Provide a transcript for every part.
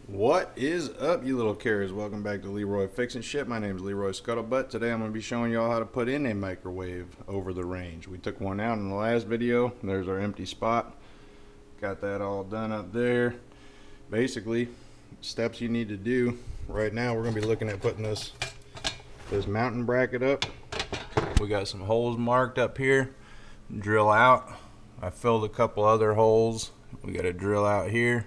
What is up, you little carriers? Welcome back to Leroy Fixing Shit. My name is Leroy Scuttlebutt. Today I'm going to be showing y'all how to put in a microwave over the range. We took one out in the last video. There's our empty spot. Got that all done up there. Basically, steps you need to do. Right now we're going to be looking at putting this mounting bracket up. We got some holes marked up here. Drill out. I filled a couple other holes. We got to drill out here.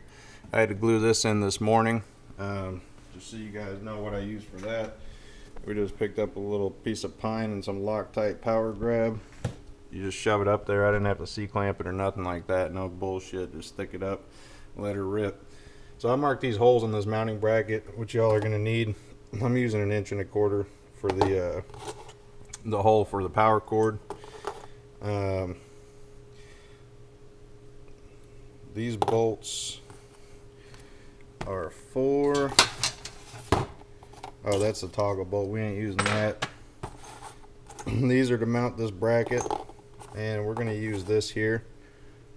I had to glue this in this morning, just so you guys know what I use for that. We just picked up a little piece of pine and some Loctite power grab. You just shove it up there. I didn't have to C-clamp it or nothing like that. No bullshit. Just stick it up, let her rip. So I marked these holes in this mounting bracket, which y'all are going to need. I'm using 1 1/4 inch for the hole for the power cord. These bolts are for, oh, that's a toggle bolt. We ain't using that. These are to mount this bracket, and we're going to use this here.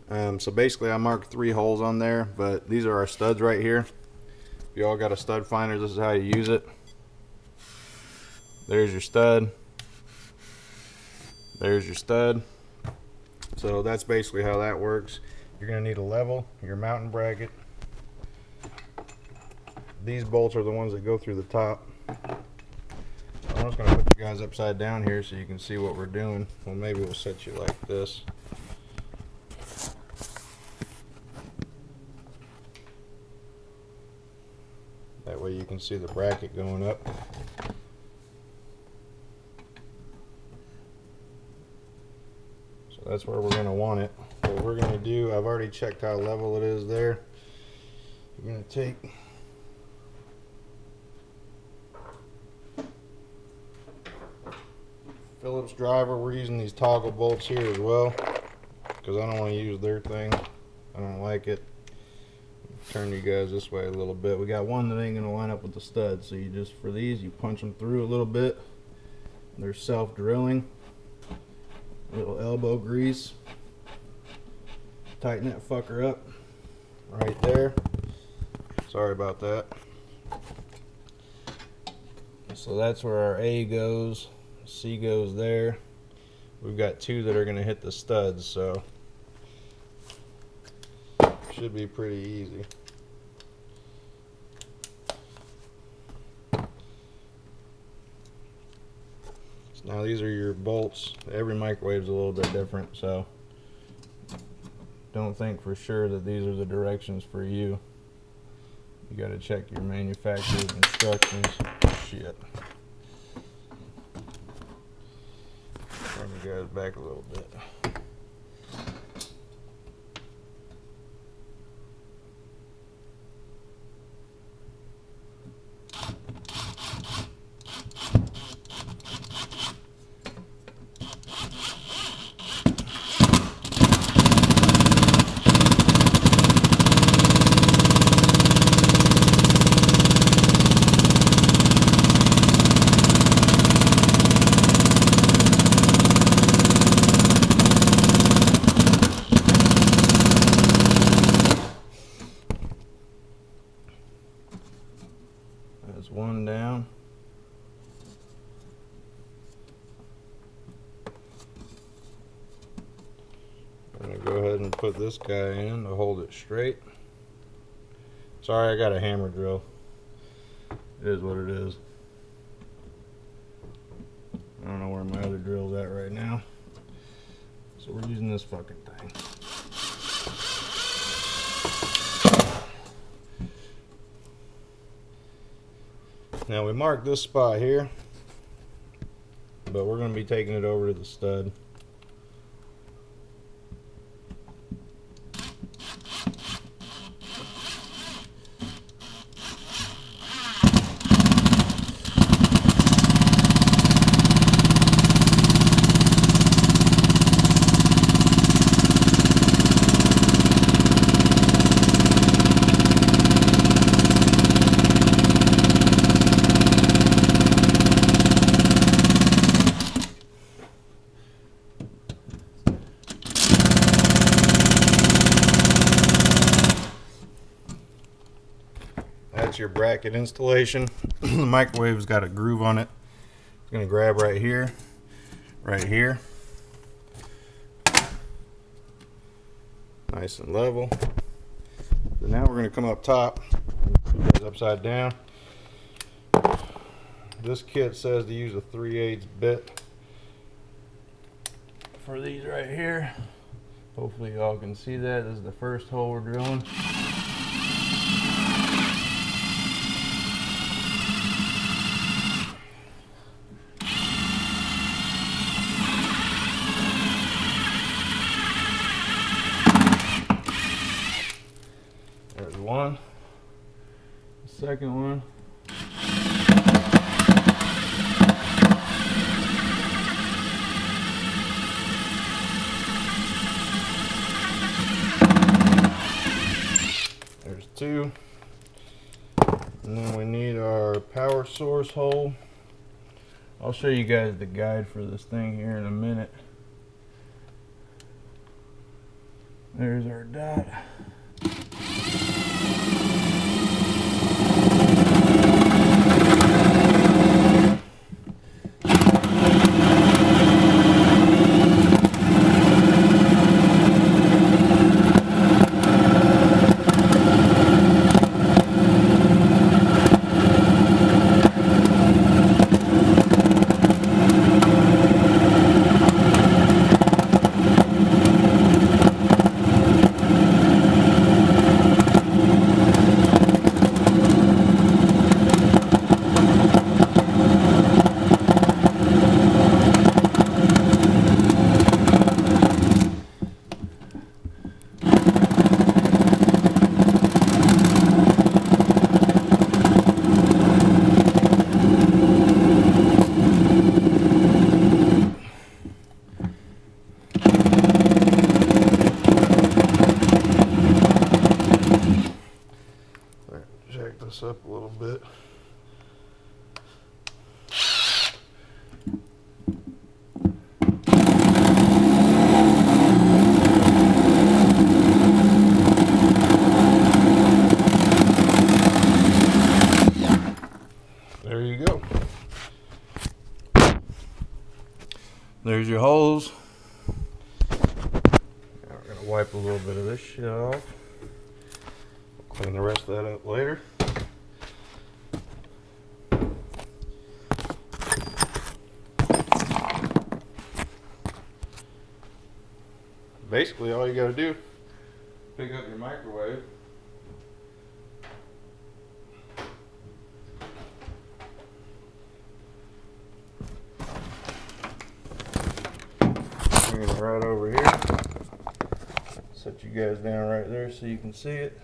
So basically I marked 3 holes on there, but these are our studs right here. If y'all got a stud finder, this is how you use it. There's your stud. There's your stud. So that's basically how that works. You're going to need a level, your mounting bracket. These bolts are the ones that go through the top. I'm just going to put you guys upside down here so you can see what we're doing. Well, maybe we'll set you like this. That way you can see the bracket going up. So that's where we're going to want it. What we're going to do, I've already checked how level it is there. You're going to take Phillips driver. We're using these toggle bolts here as well because I don't want to use their thing. I don't like it. Turn you guys this way a little bit. We got one that ain't going to line up with the stud, so you just, for these, you punch them through a little bit. They're self-drilling. Little elbow grease. Tighten that fucker up right there. Sorry about that. So that's where our A goes. C goes there. We've got 2 that are going to hit the studs, so should be pretty easy. So now these are your bolts. Every microwave is a little bit different, so don't think for sure that these are the directions for you. You got to check your manufacturer's instructions. Shit. Turn you guys back a little bit. That's one down. I'm going to go ahead and put this guy in to hold it straight. Sorry, I got a hammer drill. It is what it is. I don't know where my other drill's at right now. So we're using this fucking thing. Now we marked this spot here, but we're going to be taking it over to the stud. That's your bracket installation. The microwave's got a groove on it. It's going to grab right here, right here. Nice and level. So now we're going to come up top. Put those upside down. This kit says to use a 3/8 bit for these right here. Hopefully y'all can see that. This is the first hole we're drilling. There's one. The second one. There's two. And then we need our power source hole. I'll show you guys the guide for this thing here in a minute. There's our dot. Jack this up a little bit. There you go. There's your holes. Now we're gonna wipe a little bit of this shit off. Clean the rest of that up later. Basically, all you got to do, pick up your microwave, bring it right over here, set you guys down right there so you can see it.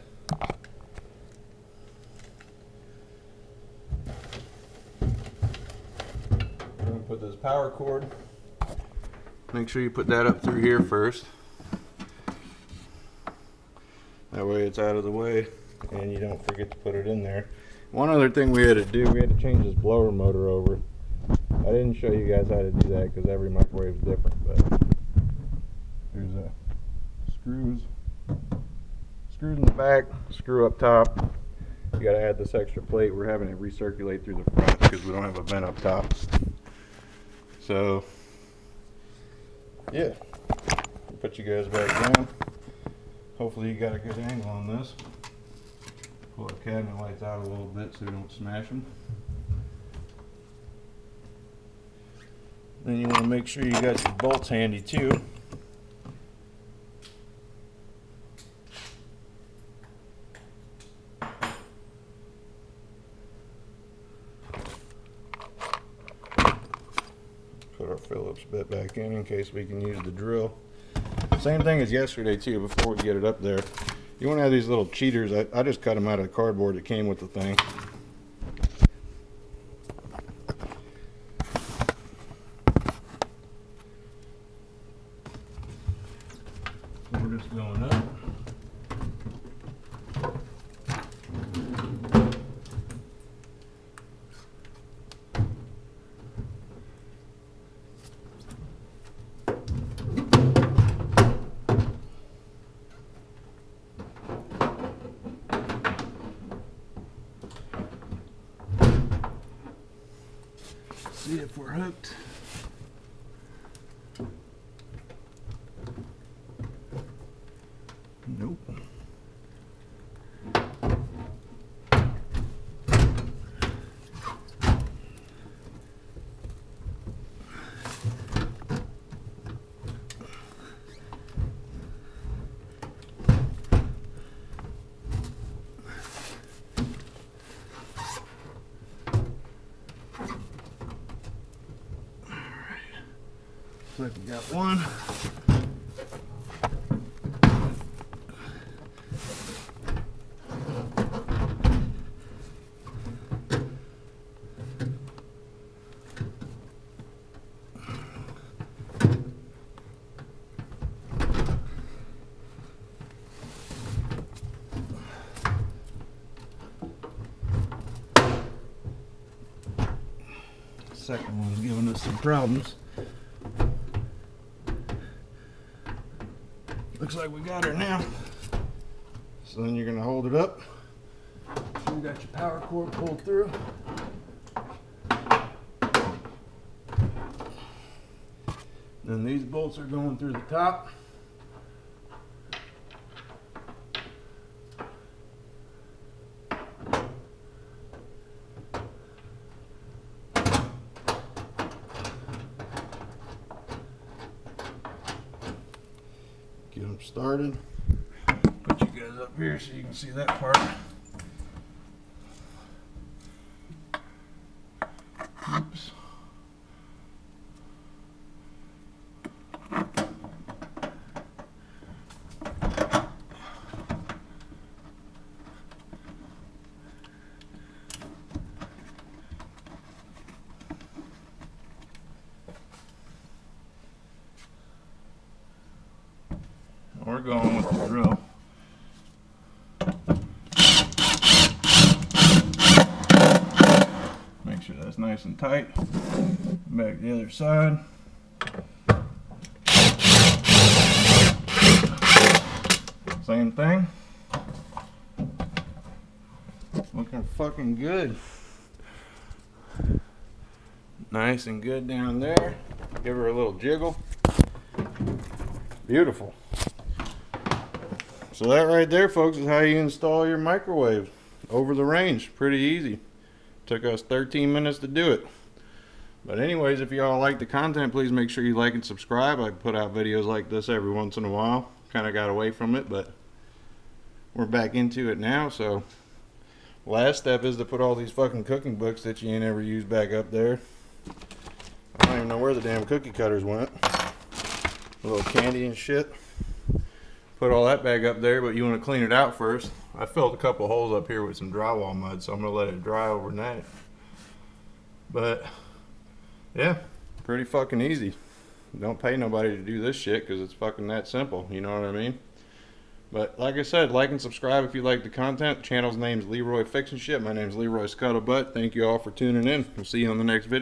I'm going to put this power cord, make sure you put that up through here first. That way it's out of the way and you don't forget to put it in there. One other thing we had to do, we had to change this blower motor over. I didn't show you guys how to do that because every microwave is different, but there's screws in the back, screw up top. You got to add this extra plate. We're having it recirculate through the front because we don't have a vent up top. So yeah, put you guys back down. Hopefully you got a good angle on this. Pull the cabinet lights out a little bit so we don't smash them. Then you want to make sure you got your bolts handy too. Put our Phillips bit back in case we can use the drill. Same thing as yesterday too, before we get it up there. You want to have these little cheaters. I just cut them out of the cardboard that came with the thing. We're just going up. see if we're hooked. Nope. Looks like we got one. Second one's giving us some problems. Looks like we got her now. So then you're gonna hold it up. So you got your power cord pulled through. Then these bolts are going through the top. Get them started. Put you guys up here so you can see that part. Oops. We're going with the drill. Make sure that's nice and tight. Back the other side. Same thing. Looking fucking good. Nice and good down there. Give her a little jiggle. Beautiful. So that right there, folks, is how you install your microwave over the range. Pretty easy. Took us 13 minutes to do it. But anyways, if y'all like the content, please make sure you like and subscribe. I put out videos like this every once in a while. Kind of got away from it, but we're back into it now. So last step is to put all these fucking cooking books that you ain't ever used back up there. I don't even know where the damn cookie cutters went. A little candy and shit. Put all that back up there, but you want to clean it out first. I filled a couple holes up here with some drywall mud, so I'm going to let it dry overnight. But yeah, pretty fucking easy. Don't pay nobody to do this shit because it's fucking that simple, you know what I mean? But like I said, like and subscribe if you like the content. The channel's name's Leroy Fixin' Shit. My name's Leroy Scuttlebutt. Thank you all for tuning in. We'll see you on the next video.